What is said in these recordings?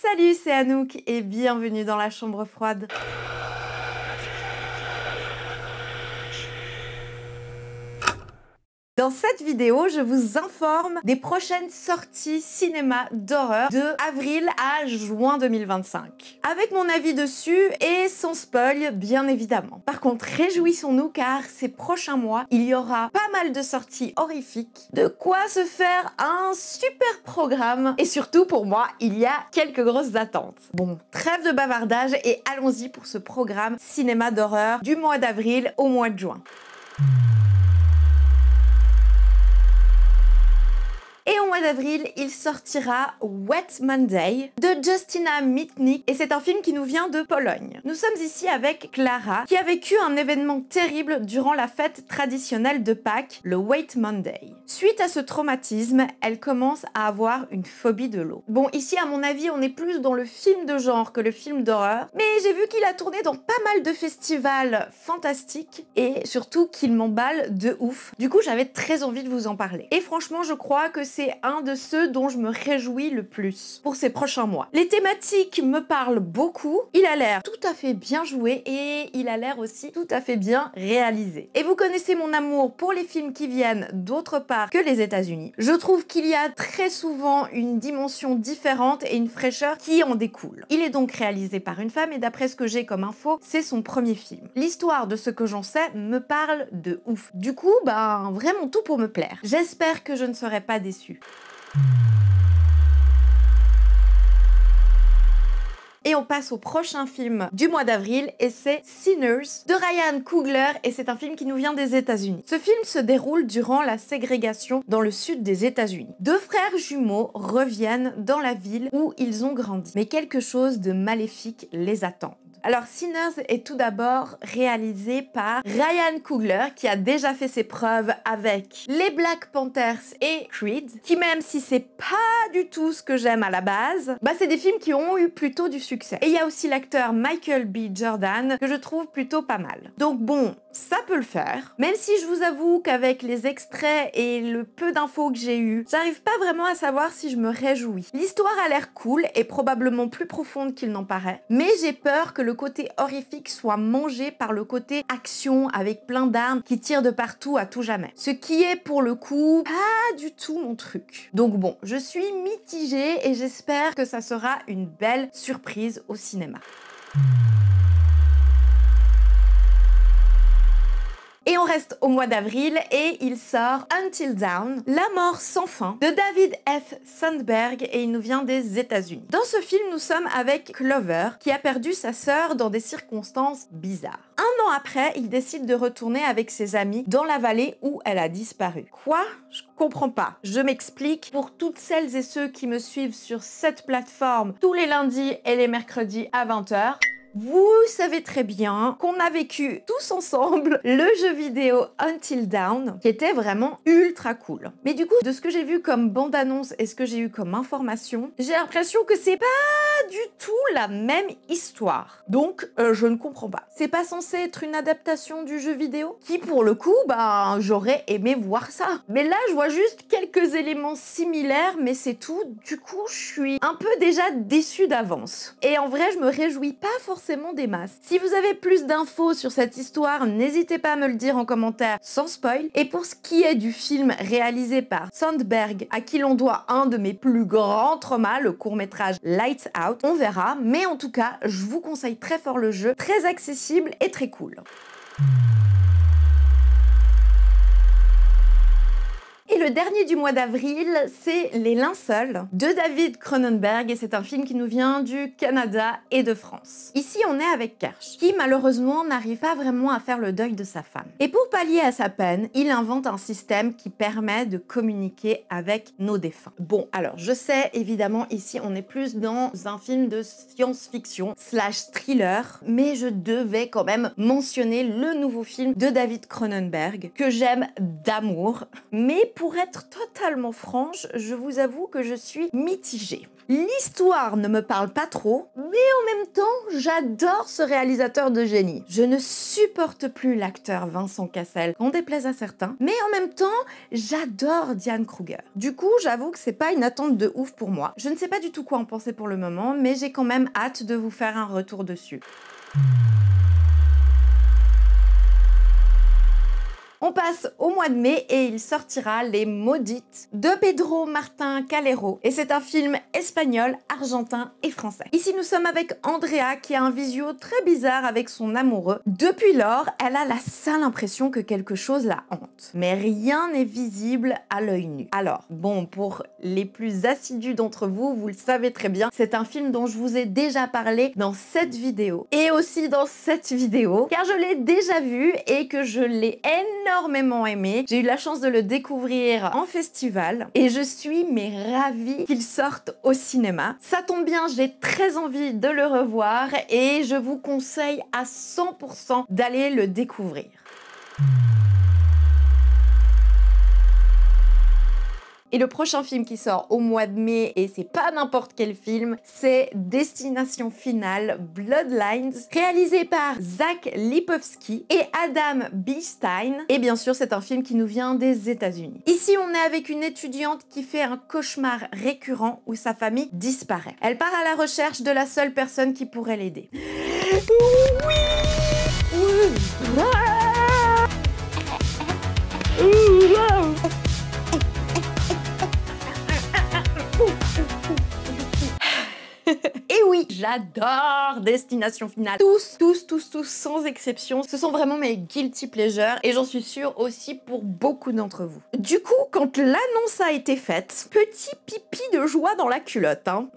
Salut, c'est Anouk et bienvenue dans la chambre froide. Dans cette vidéo, je vous informe des prochaines sorties cinéma d'horreur de avril à juin 2025. Avec mon avis dessus et sans spoil, bien évidemment. Par contre, réjouissons-nous car ces prochains mois, il y aura pas mal de sorties horrifiques. De quoi se faire un super programme. Et surtout, pour moi, il y a quelques grosses attentes. Bon, trêve de bavardage et allons-y pour ce programme cinéma d'horreur du mois d'avril au mois de juin. Et au mois d'avril, il sortira Wet Monday de Justina Mitnick et c'est un film qui nous vient de Pologne. Nous sommes ici avec Clara qui a vécu un événement terrible durant la fête traditionnelle de Pâques, le Wet Monday. Suite à ce traumatisme, elle commence à avoir une phobie de l'eau. Bon, ici à mon avis, on est plus dans le film de genre que le film d'horreur, mais j'ai vu qu'il a tourné dans pas mal de festivals fantastiques et surtout qu'il m'emballe de ouf. Du coup, j'avais très envie de vous en parler. Et franchement, je crois que c'est un de ceux dont je me réjouis le plus pour ces prochains mois. Les thématiques me parlent beaucoup, il a l'air tout à fait bien joué et il a l'air aussi tout à fait bien réalisé. Et vous connaissez mon amour pour les films qui viennent d'autre part que les États-Unis. Je trouve qu'il y a très souvent une dimension différente et une fraîcheur qui en découle. Il est donc réalisé par une femme et d'après ce que j'ai comme info, c'est son premier film. L'histoire de ce que j'en sais me parle de ouf. Du coup, vraiment tout pour me plaire. J'espère que je ne serai pas déçue. Et on passe au prochain film du mois d'avril et c'est Sinners de Ryan Coogler et c'est un film qui nous vient des États-Unis. Ce film se déroule durant la ségrégation dans le sud des États-Unis. Deux frères jumeaux reviennent dans la ville où ils ont grandi, mais quelque chose de maléfique les attend. Alors Sinners est tout d'abord réalisé par Ryan Coogler qui a déjà fait ses preuves avec les Black Panthers et Creed, qui même si c'est pas du tout ce que j'aime à la base, c'est des films qui ont eu plutôt du succès. Et il y a aussi l'acteur Michael B. Jordan que je trouve plutôt pas mal. Donc bon, ça peut le faire, même si je vous avoue qu'avec les extraits et le peu d'infos que j'ai eu, j'arrive pas vraiment à savoir si je me réjouis. L'histoire a l'air cool et probablement plus profonde qu'il n'en paraît, mais j'ai peur que le côté horrifique soit mangé par le côté action avec plein d'armes qui tirent de partout à tout jamais. Ce qui est pour le coup pas du tout mon truc. Donc bon, je suis mitigée et j'espère que ça sera une belle surprise au cinéma. Et on reste au mois d'avril et il sort Until Dawn, La mort sans fin de David F. Sandberg et il nous vient des États-Unis. Dans ce film, nous sommes avec Clover qui a perdu sa sœur dans des circonstances bizarres. Un an après, il décide de retourner avec ses amis dans la vallée où elle a disparu. Quoi? Je comprends pas. Je m'explique. Pour toutes celles et ceux qui me suivent sur cette plateforme tous les lundis et les mercredis à 20 h. Vous savez très bien qu'on a vécu tous ensemble le jeu vidéo Until Dawn, qui était vraiment ultra cool. Mais du coup, de ce que j'ai vu comme bande-annonce et ce que j'ai eu comme information, j'ai l'impression que c'est pas du tout la même histoire. Donc, je ne comprends pas. C'est pas censé être une adaptation du jeu vidéo? Qui, pour le coup, j'aurais aimé voir ça. Mais là, je vois juste quelques éléments similaires, mais c'est tout. Du coup, je suis un peu déjà déçue d'avance. Et en vrai, je me réjouis pas forcément des masses. Si vous avez plus d'infos sur cette histoire, n'hésitez pas à me le dire en commentaire sans spoil. Et pour ce qui est du film réalisé par Sandberg, à qui l'on doit un de mes plus grands traumas, le court-métrage Lights Out, on verra. Mais en tout cas, je vous conseille très fort le jeu, très accessible et très cool. Et le dernier du mois d'avril, c'est Les Linceuls de David Cronenberg et c'est un film qui nous vient du Canada et de France. Ici, on est avec Kersh, qui malheureusement n'arrive pas vraiment à faire le deuil de sa femme. Et pour pallier à sa peine, il invente un système qui permet de communiquer avec nos défunts. Bon, alors je sais, évidemment, ici, on est plus dans un film de science-fiction / thriller, mais je devais quand même mentionner le nouveau film de David Cronenberg, que j'aime d'amour, mais pour être totalement franche, je vous avoue que je suis mitigée. L'histoire ne me parle pas trop, mais en même temps, j'adore ce réalisateur de génie. Je ne supporte plus l'acteur Vincent Cassel, qu'en déplaise à certains, mais en même temps, j'adore Diane Kruger. Du coup, j'avoue que c'est pas une attente de ouf pour moi. Je ne sais pas du tout quoi en penser pour le moment, mais j'ai quand même hâte de vous faire un retour dessus. On passe au mois de mai et il sortira Les Maudites de Pedro Martin Calero. Et c'est un film espagnol, argentin et français. Ici, nous sommes avec Andrea qui a un visio très bizarre avec son amoureux. Depuis lors, elle a la sale impression que quelque chose la hante. Mais rien n'est visible à l'œil nu. Alors, bon, pour les plus assidus d'entre vous, vous le savez très bien, c'est un film dont je vous ai déjà parlé dans cette vidéo. Et aussi dans cette vidéo, car je l'ai déjà vu et que je l'ai énormément aimé. J'ai eu la chance de le découvrir en festival et je suis ravie qu'il sorte au cinéma. Ça tombe bien, j'ai très envie de le revoir et je vous conseille à 100% d'aller le découvrir. Et le prochain film qui sort au mois de mai, et c'est pas n'importe quel film, c'est Destination Finale Bloodlines, réalisé par Zach Lipovski et Adam B. Stein. Et bien sûr, c'est un film qui nous vient des États-Unis. Ici, on est avec une étudiante qui fait un cauchemar récurrent où sa famille disparaît. Elle part à la recherche de la seule personne qui pourrait l'aider. Oui! Et oui, j'adore Destination Finale. Tous, sans exception. Ce sont vraiment mes guilty pleasures et j'en suis sûre aussi pour beaucoup d'entre vous. Du coup, quand l'annonce a été faite, petit pipi de joie dans la culotte. Hein.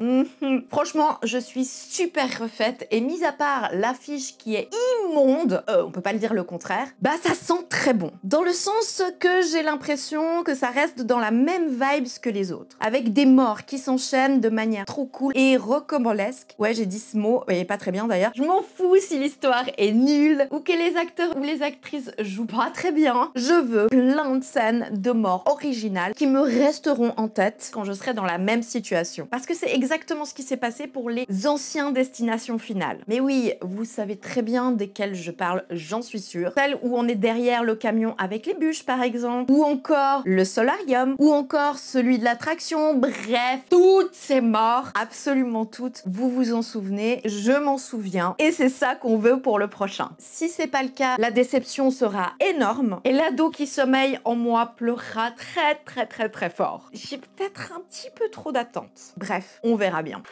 Franchement, je suis super refaite et mis à part l'affiche qui est immonde, on peut pas le dire le contraire, bah ça sent très bon. Dans le sens que j'ai l'impression que ça reste dans la même vibes que les autres. Avec des morts qui s'enchaînent de manière trop cool et rocambolesque. Ouais, j'ai dit ce mot, et pas très bien d'ailleurs. Je m'en fous si l'histoire est nulle ou que les acteurs ou les actrices jouent pas très bien. Je veux plein de scènes de mort originales qui me resteront en tête quand je serai dans la même situation. Parce que c'est exactement ce qui s'est passé pour les anciens Destinations Finales. Mais oui, vous savez très bien desquels je parle, j'en suis sûre. Celles où on est derrière le camion avec les bûches par exemple, ou encore le solarium, ou encore celui de l'attraction, bref, toutes ces morts, absolument toutes, vous vous en souvenez, je m'en souviens, et c'est ça qu'on veut pour le prochain. Si c'est pas le cas, la déception sera énorme, et l'ado qui sommeille en moi pleurera très fort. J'ai peut-être un petit peu trop d'attente. Bref, on verra bien.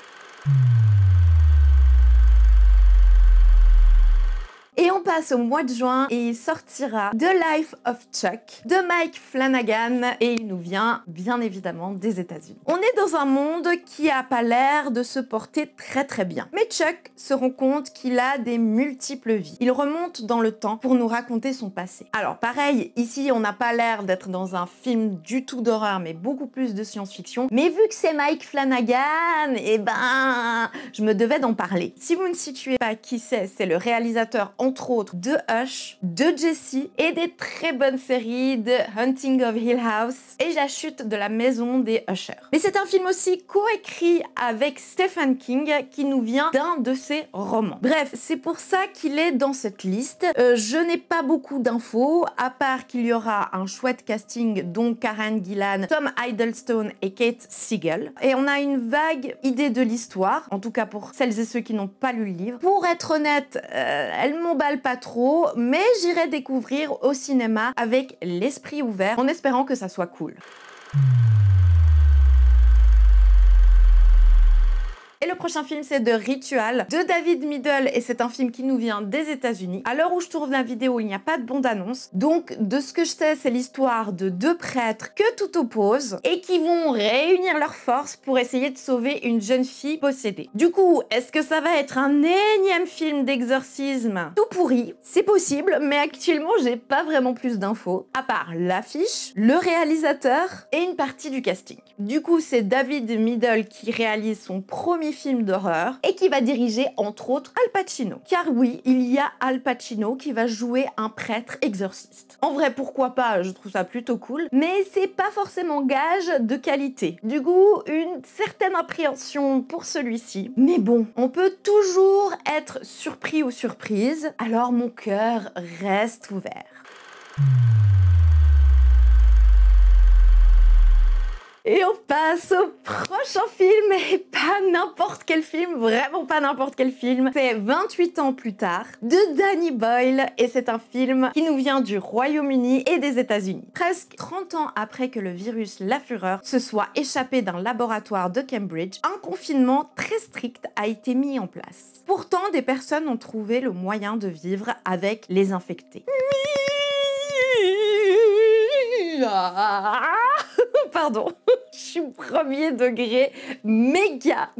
Et on passe au mois de juin et il sortira The Life of Chuck de Mike Flanagan et il nous vient bien évidemment des États-Unis. On est dans un monde qui a pas l'air de se porter très bien. Mais Chuck se rend compte qu'il a des multiples vies. Il remonte dans le temps pour nous raconter son passé. Alors pareil, ici on n'a pas l'air d'être dans un film du tout d'horreur mais beaucoup plus de science-fiction. Mais vu que c'est Mike Flanagan, eh ben je me devais d'en parler. Si vous ne situez pas qui c'est le réalisateur entre autres de Hush, de Jessie et des très bonnes séries de Hunting of Hill House et La chute de la maison des Usher. Mais c'est un film aussi coécrit avec Stephen King qui nous vient d'un de ses romans. Bref, c'est pour ça qu'il est dans cette liste. Je n'ai pas beaucoup d'infos, à part qu'il y aura un chouette casting dont Karen Gillan, Tom Hiddleston et Kate Siegel. Et on a une vague idée de l'histoire, en tout cas pour celles et ceux qui n'ont pas lu le livre. Pour être honnête, elle m'emballe pas trop, mais j'irai découvrir au cinéma avec l'esprit ouvert en espérant que ça soit cool. Et le prochain film, c'est The Ritual de David Middle et c'est un film qui nous vient des États-Unis. À l'heure où je tourne la vidéo, il n'y a pas de bande-annonce. Donc, de ce que je sais, c'est l'histoire de deux prêtres que tout oppose et qui vont réunir leurs forces pour essayer de sauver une jeune fille possédée. Du coup, est-ce que ça va être un énième film d'exorcisme tout pourri? C'est possible, mais actuellement, j'ai pas vraiment plus d'infos, à part l'affiche, le réalisateur et une partie du casting. Du coup, c'est David Middle qui réalise son premier dernier film d'horreur et qui va diriger entre autres Al Pacino. Car oui, il y a Al Pacino qui va jouer un prêtre exorciste. En vrai, pourquoi pas, je trouve ça plutôt cool, mais c'est pas forcément gage de qualité. Du coup, une certaine appréhension pour celui-ci. Mais bon, on peut toujours être surpris ou surprise, alors mon cœur reste ouvert. Et on passe au prochain film, et pas n'importe quel film, vraiment pas n'importe quel film. C'est 28 ans plus tard, de Danny Boyle, et c'est un film qui nous vient du Royaume-Uni et des États-Unis. Presque 30 ans après que le virus La Fureur se soit échappé d'un laboratoire de Cambridge, un confinement très strict a été mis en place. Pourtant, des personnes ont trouvé le moyen de vivre avec les infectés. Pardon, je suis premier degré méga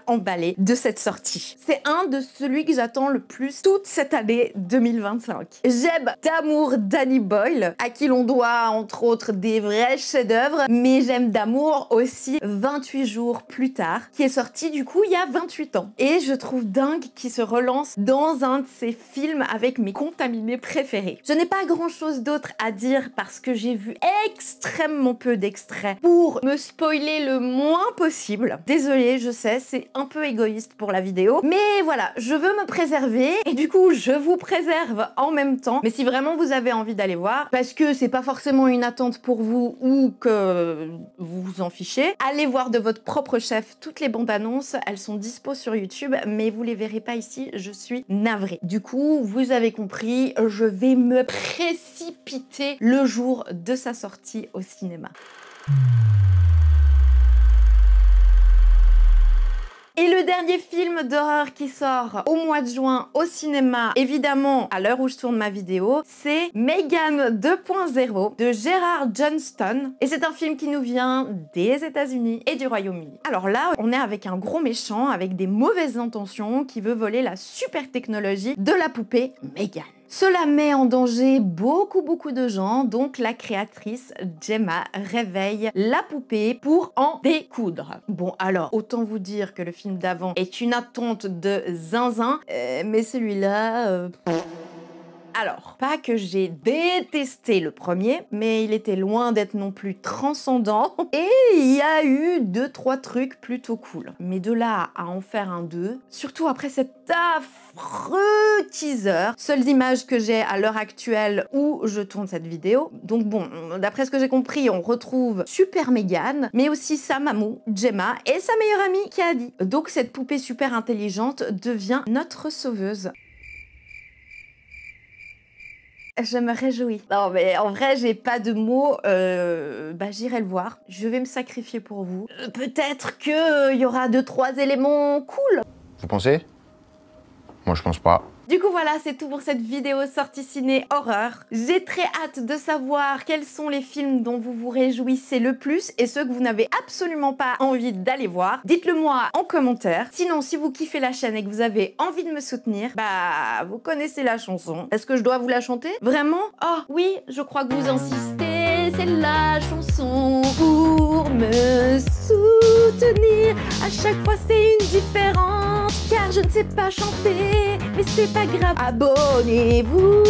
emballée de cette sortie. C'est un de celui que j'attends le plus toute cette année 2025. J'aime d'amour Danny Boyle, à qui l'on doit entre autres des vrais chefs-d'œuvre, mais j'aime d'amour aussi 28 jours plus tard, qui est sorti du coup il y a 28 ans. Et je trouve dingue qu'il se relance dans un de ses films avec mes contaminés préférés. Je n'ai pas grand chose d'autre à dire parce que j'ai vu extrêmement peu d'extraits pour me spoiler le moins possible. Désolée, je sais, c'est un peu égoïste pour la vidéo, mais voilà, je veux me préserver et du coup, je vous préserve en même temps. Mais si vraiment vous avez envie d'aller voir, parce que c'est pas forcément une attente pour vous ou que vous vous en fichez, allez voir de votre propre chef toutes les bandes annonces, elles sont dispo sur YouTube, mais vous les verrez pas ici, je suis navrée. Du coup, vous avez compris, je vais me précipiter le jour de sa sortie au cinéma. Et le dernier film d'horreur qui sort au mois de juin au cinéma, évidemment à l'heure où je tourne ma vidéo, c'est Megan 2.0 de Gerard Johnston. Et c'est un film qui nous vient des États-Unis et du Royaume-Uni. Alors là, on est avec un gros méchant avec des mauvaises intentions qui veut voler la super technologie de la poupée Megan. Cela met en danger beaucoup de gens, donc la créatrice Gemma réveille la poupée pour en découdre. Bon alors, autant vous dire que le film d'avant est une attente de zinzin, mais celui-là... Alors, pas que j'ai détesté le premier, mais il était loin d'être non plus transcendant, et il y a eu 2-3 trucs plutôt cool. Mais de là à en faire un 2, surtout après cet affreux teaser, seules images que j'ai à l'heure actuelle où je tourne cette vidéo. Donc bon, d'après ce que j'ai compris, on retrouve Super Megan, mais aussi sa mamou, Gemma, et sa meilleure amie, Cady. Donc cette poupée super intelligente devient notre sauveuse. Je me réjouis. Non mais en vrai j'ai pas de mots, j'irai le voir. Je vais me sacrifier pour vous. Peut-être qu'il y aura 2-3 éléments cool. Vous pensez? Moi je pense pas. Du coup voilà, c'est tout pour cette vidéo sortie ciné horreur. J'ai très hâte de savoir quels sont les films dont vous vous réjouissez le plus et ceux que vous n'avez absolument pas envie d'aller voir. Dites-le moi en commentaire. Sinon, si vous kiffez la chaîne et que vous avez envie de me soutenir, bah vous connaissez la chanson. Est-ce que je dois vous la chanter? Vraiment? Oh oui, je crois que vous insistez, c'est la chanson pour me soutenir. À chaque fois c'est une différente, car je ne sais pas chanter, mais c'est pas grave. Abonnez-vous,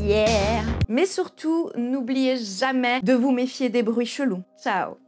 yeah. Mais surtout, n'oubliez jamais de vous méfier des bruits chelous. Ciao.